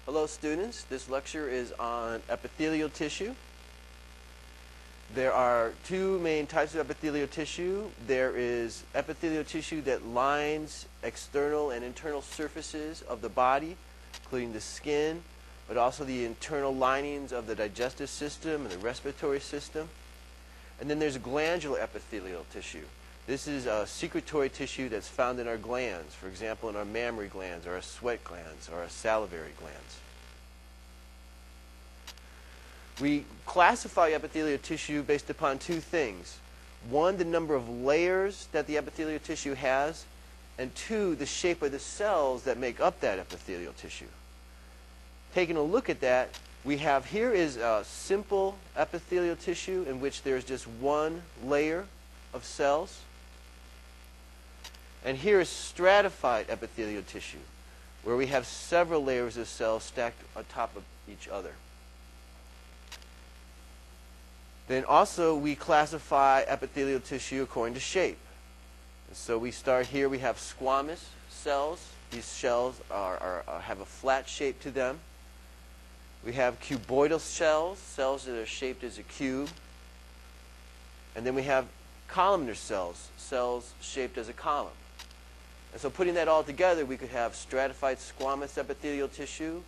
Hello students, this lecture is on epithelial tissue. There are two main types of epithelial tissue. There is epithelial tissue that lines external and internal surfaces of the body, including the skin, but also the internal linings of the digestive system and the respiratory system. And then there's glandular epithelial tissue. This is a secretory tissue that's found in our glands, for example, in our mammary glands or our sweat glands or our salivary glands. We classify epithelial tissue based upon two things. One, the number of layers that the epithelial tissue has, and two, the shape of the cells that make up that epithelial tissue. Taking a look at that, we have here is a simple epithelial tissue in which there's just one layer of cells. And here is stratified epithelial tissue, where we have several layers of cells stacked on top of each other. Then also we classify epithelial tissue according to shape. And so we start here, we have squamous cells. These cells have a flat shape to them. We have cuboidal cells, cells that are shaped as a cube. And then we have columnar cells, cells shaped as a column. And so putting that all together, we could have stratified squamous epithelial tissue.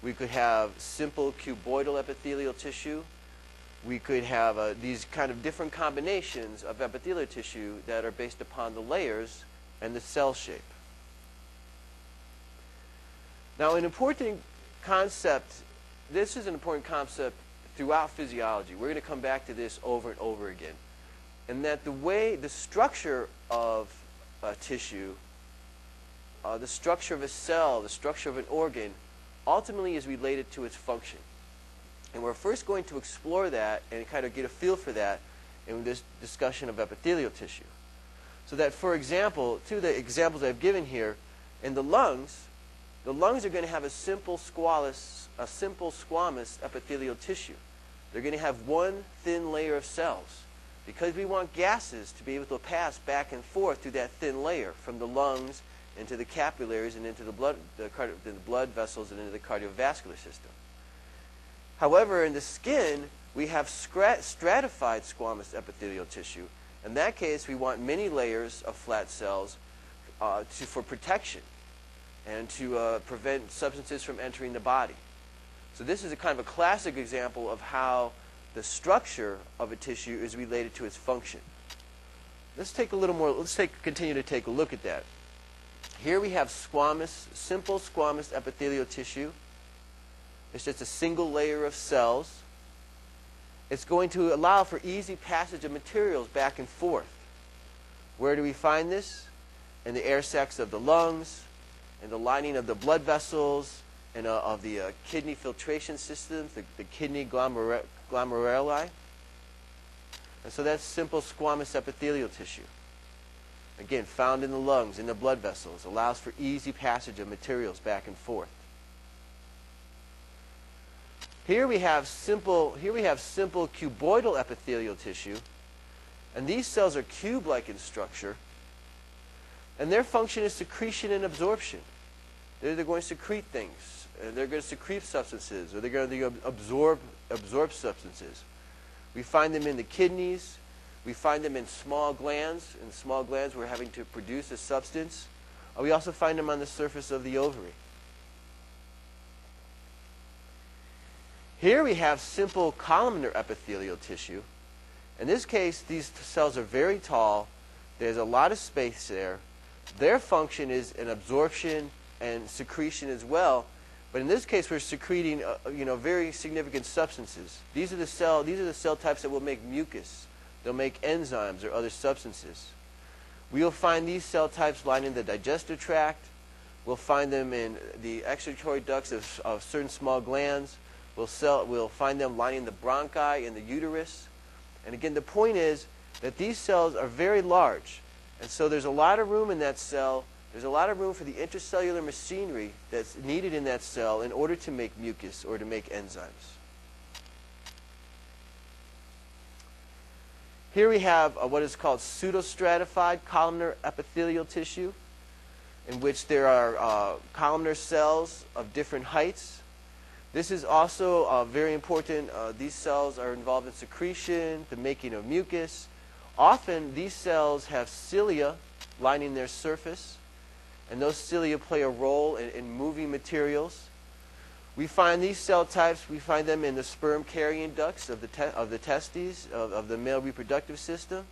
We could have simple cuboidal epithelial tissue. We could have these kind of different combinations of epithelial tissue that are based upon the layers and the cell shape. Now, an important concept, this is an important concept throughout physiology. We're going to come back to this over and over again. And that the structure of tissue, the structure of a cell, the structure of an organ, ultimately is related to its function. And we're first going to explore that and kind of get a feel for that in this discussion of epithelial tissue. So that, for example, two of the examples I've given here, in the lungs are going to have a simple squamous epithelial tissue. They're going to have one thin layer of cells, because we want gases to be able to pass back and forth through that thin layer from the lungs into the capillaries and into the blood vessels and into the cardiovascular system. However, in the skin, we have stratified squamous epithelial tissue. In that case, we want many layers of flat cells for protection and to prevent substances from entering the body. So this is a kind of a classic example of how the structure of a tissue is related to its function. Let's take a little more. Continue to take a look at that. Here we have simple squamous epithelial tissue. It's just a single layer of cells. It's going to allow for easy passage of materials back and forth. Where do we find this? In the air sacs of the lungs, in the lining of the blood vessels, and of the kidney filtration systems, the kidney glomeruli. And so that's simple squamous epithelial tissue. Again, found in the lungs, in the blood vessels, allows for easy passage of materials back and forth. Here we have simple cuboidal epithelial tissue, and these cells are cube-like in structure, and their function is secretion and absorption. They're going to secrete things. They're going to secrete substances, or they're going to absorb substances. We find them in the kidneys. We find them in small glands. In small glands, we're having to produce a substance. We also find them on the surface of the ovary. Here we have simple columnar epithelial tissue. In this case, these cells are very tall. There's a lot of space there. Their function is an absorption and secretion as well. But in this case, we're secreting very significant substances. These are the cell types that will make mucus. They'll make enzymes or other substances. We'll find these cell types lining the digestive tract. We'll find them in the excretory ducts of certain small glands. We'll find them lining the bronchi and the uterus. And again, the point is that these cells are very large. And so there's a lot of room in that cell. There's a lot of room for the intracellular machinery that's needed in that cell in order to make mucus or to make enzymes. Here we have what is called pseudostratified columnar epithelial tissue, in which there are columnar cells of different heights. This is also very important. These cells are involved in secretion, the making of mucus. Often these cells have cilia lining their surface, and those cilia play a role in moving materials. We find these cell types, we find them in the sperm carrying ducts of the testes, of the male reproductive system.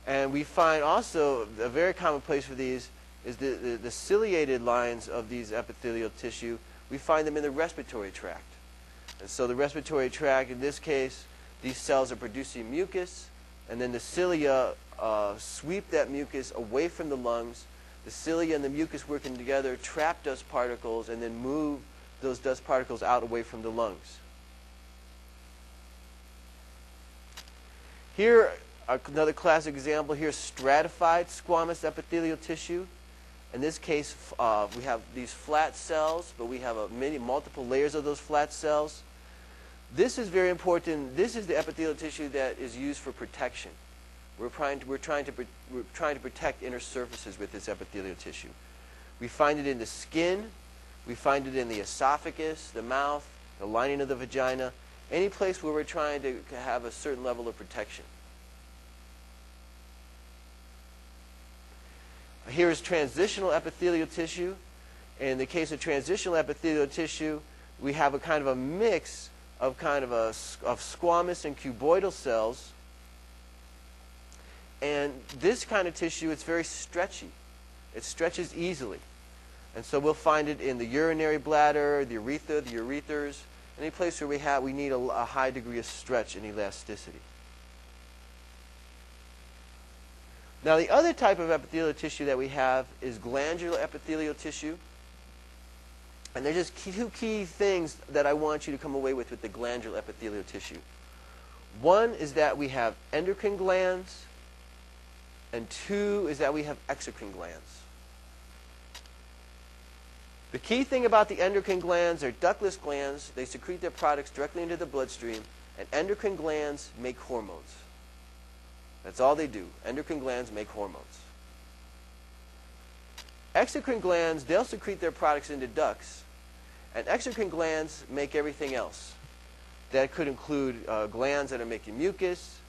And we find also, a very common place for these is the ciliated lines of these epithelial tissue. We find them in the respiratory tract. And so the respiratory tract, in this case, these cells are producing mucus, and then the cilia sweep that mucus away from the lungs. The cilia and the mucus working together trap dust particles and then move those dust particles out away from the lungs. Here, another classic example here, stratified squamous epithelial tissue. In this case, we have these flat cells, but we have multiple layers of those flat cells. This is very important. This is the epithelial tissue that is used for protection. We're trying to protect inner surfaces with this epithelial tissue. We find it in the skin. We find it in the esophagus, the mouth, the lining of the vagina, any place where we're trying to have a certain level of protection. Here is transitional epithelial tissue. In the case of transitional epithelial tissue, we have a kind of a mix of squamous and cuboidal cells. And this kind of tissue, it's very stretchy. It stretches easily. And so we'll find it in the urinary bladder, the urethra, the urethers, any place where we need a high degree of stretch and elasticity. Now, the other type of epithelial tissue that we have is glandular epithelial tissue. And there's just two key things that I want you to come away with the glandular epithelial tissue. One is that we have endocrine glands, and two is that we have exocrine glands. The key thing about the endocrine glands are ductless glands. They secrete their products directly into the bloodstream, and endocrine glands make hormones. That's all they do. Endocrine glands make hormones. Exocrine glands, they'll secrete their products into ducts, and exocrine glands make everything else. That could include glands that are making mucus.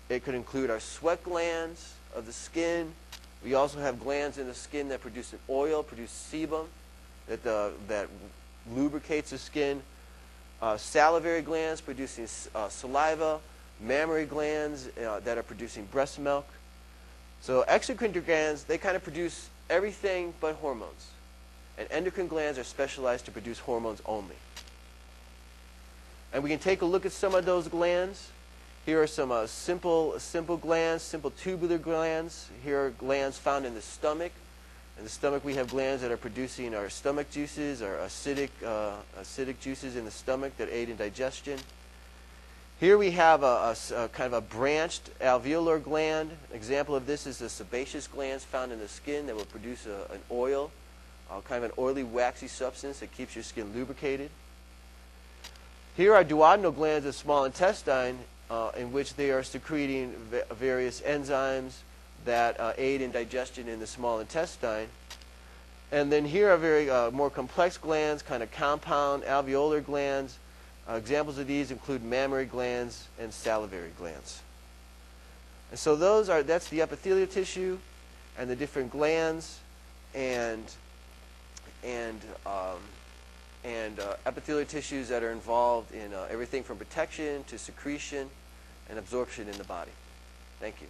It could include our sweat glands of the skin. We also have glands in the skin that produce an oil, produce sebum, that lubricates the skin. Salivary glands producing saliva. Mammary glands that are producing breast milk. So exocrine glands, they kind of produce everything but hormones. And endocrine glands are specialized to produce hormones only. And we can take a look at some of those glands. Here are some simple glands, simple tubular glands. Here are glands found in the stomach. In the stomach we have glands that are producing our stomach juices, our acidic juices in the stomach that aid in digestion. Here we have a kind of a branched alveolar gland. An example of this is the sebaceous glands found in the skin that will produce an oil, kind of an oily, waxy substance that keeps your skin lubricated. Here are duodenal glands of the small intestine in which they are secreting various enzymes that aid in digestion in the small intestine. And then here are very more complex glands, kind of compound alveolar glands. Examples of these include mammary glands and salivary glands. And so that's the epithelial tissue and the different glands and epithelial tissues that are involved in everything from protection to secretion and absorption in the body. Thank you.